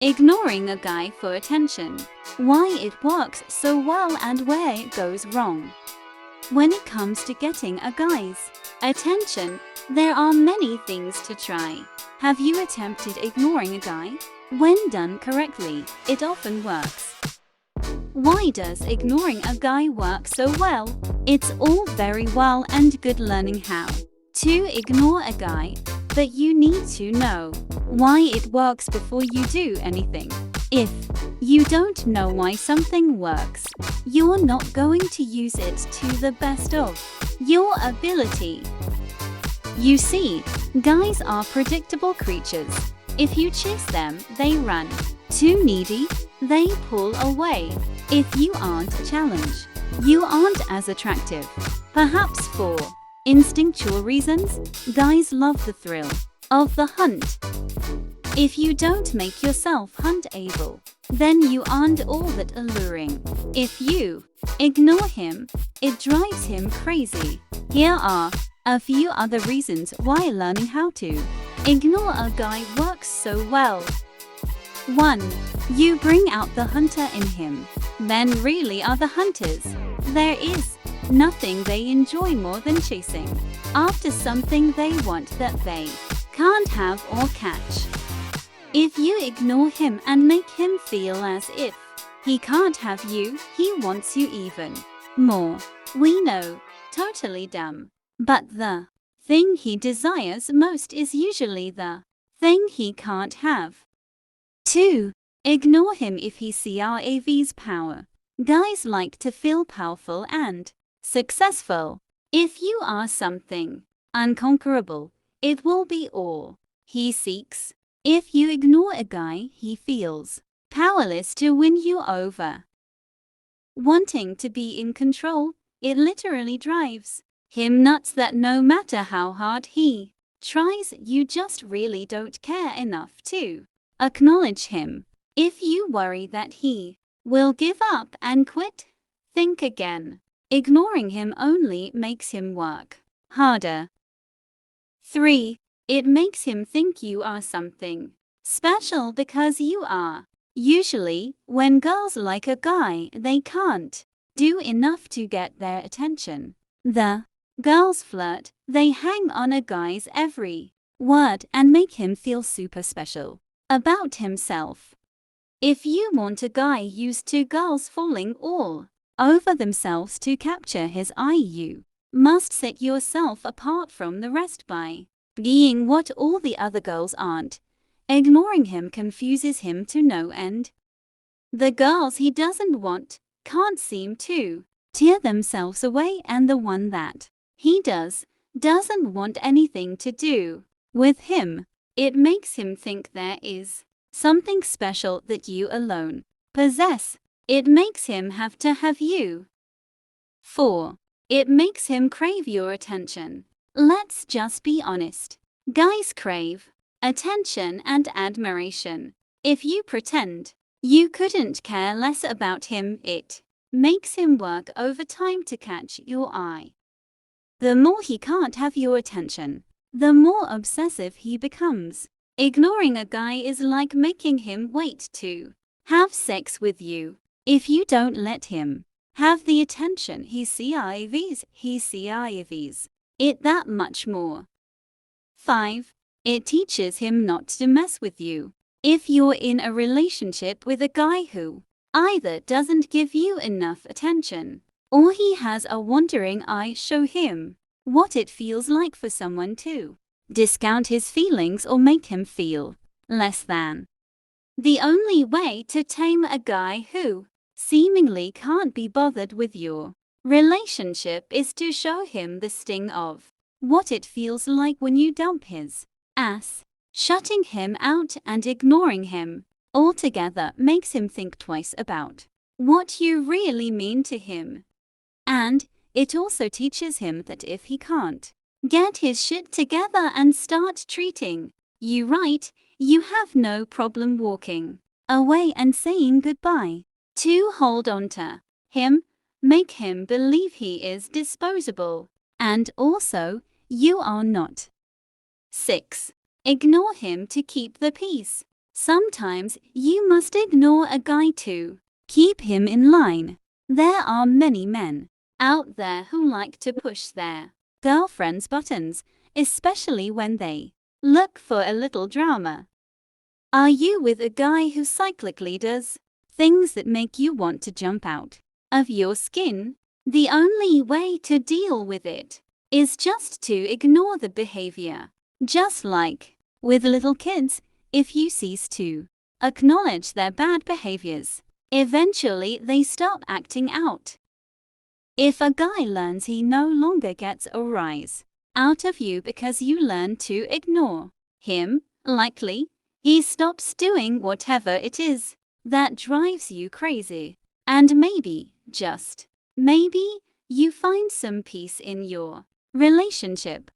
Ignoring a guy for attention. Why it works so well and where it goes wrong. When it comes to getting a guy's attention, there are many things to try. Have you attempted ignoring a guy? When done correctly, it often works. Why does ignoring a guy work so well? It's all very well and good learning how to ignore a guy, but you need to know why it works before you do anything. If you don't know why something works, you're not going to use it to the best of your ability. You see, guys are predictable creatures. If you chase them, they run. Too needy, they pull away. If you aren't a challenge, you aren't as attractive. Perhaps for instinctual reasons, guys love the thrill of the hunt. If you don't make yourself hunt-able, then you aren't all that alluring. If you ignore him, it drives him crazy. Here are a few other reasons why learning how to ignore a guy works so well. 1. You bring out the hunter in him. Men really are the hunters. There is nothing they enjoy more than chasing after something they want that they can't have or catch. If you ignore him and make him feel as if he can't have you, he wants you even more. We know, totally dumb. But the thing he desires most is usually the thing he can't have. 2. Ignore him if he craves power. Guys like to feel powerful and successful. If you are something unconquerable, it will be all he seeks. If you ignore a guy, he feels powerless to win you over. Wanting to be in control, it literally drives him nuts that no matter how hard he tries, you just really don't care enough to acknowledge him. If you worry that he will give up and quit, think again. Ignoring him only makes him work harder. 3. It makes him think you are something special because you are. Usually, when girls like a guy, they can't do enough to get their attention. The girls flirt, they hang on a guy's every word and make him feel super special about himself. If you want a guy used to girls falling all over themselves to capture his eye, you must set yourself apart from the rest by being what all the other girls aren't. Ignoring him confuses him to no end. The girls he doesn't want can't seem to tear themselves away, and the one that he doesn't want anything to do with him. It makes him think there is something special that you alone possess. It makes him have to have you. 4. It makes him crave your attention. Let's just be honest. Guys crave attention and admiration. If you pretend you couldn't care less about him, it makes him work overtime to catch your eye. The more he can't have your attention, the more obsessive he becomes. Ignoring a guy is like making him wait to have sex with you. If you don't let him have the attention he craves it that much more. 5. It teaches him not to mess with you. If you're in a relationship with a guy who either doesn't give you enough attention or he has a wandering eye, show him what it feels like for someone to discount his feelings or make him feel less than. The only way to tame a guy who seemingly can't be bothered with your relationship is to show him the sting of what it feels like when you dump his ass. Shutting him out and ignoring him altogether makes him think twice about what you really mean to him. And it also teaches him that if he can't get his shit together and start treating you right, you have no problem walking away and saying goodbye. To hold on to him, make him believe he is disposable, and also you are not. 6. Ignore him to keep the peace. Sometimes you must ignore a guy to keep him in line. There are many men out there who like to push their girlfriend's buttons, especially when they look for a little drama. Are you with a guy who cyclically does things that make you want to jump out of your skin? The only way to deal with it is just to ignore the behavior. Just like with little kids, if you cease to acknowledge their bad behaviors, eventually they stop acting out. If a guy learns he no longer gets a rise out of you because you learn to ignore him, likely he stops doing whatever it is that drives you crazy. And maybe, just maybe, you find some peace in your relationship.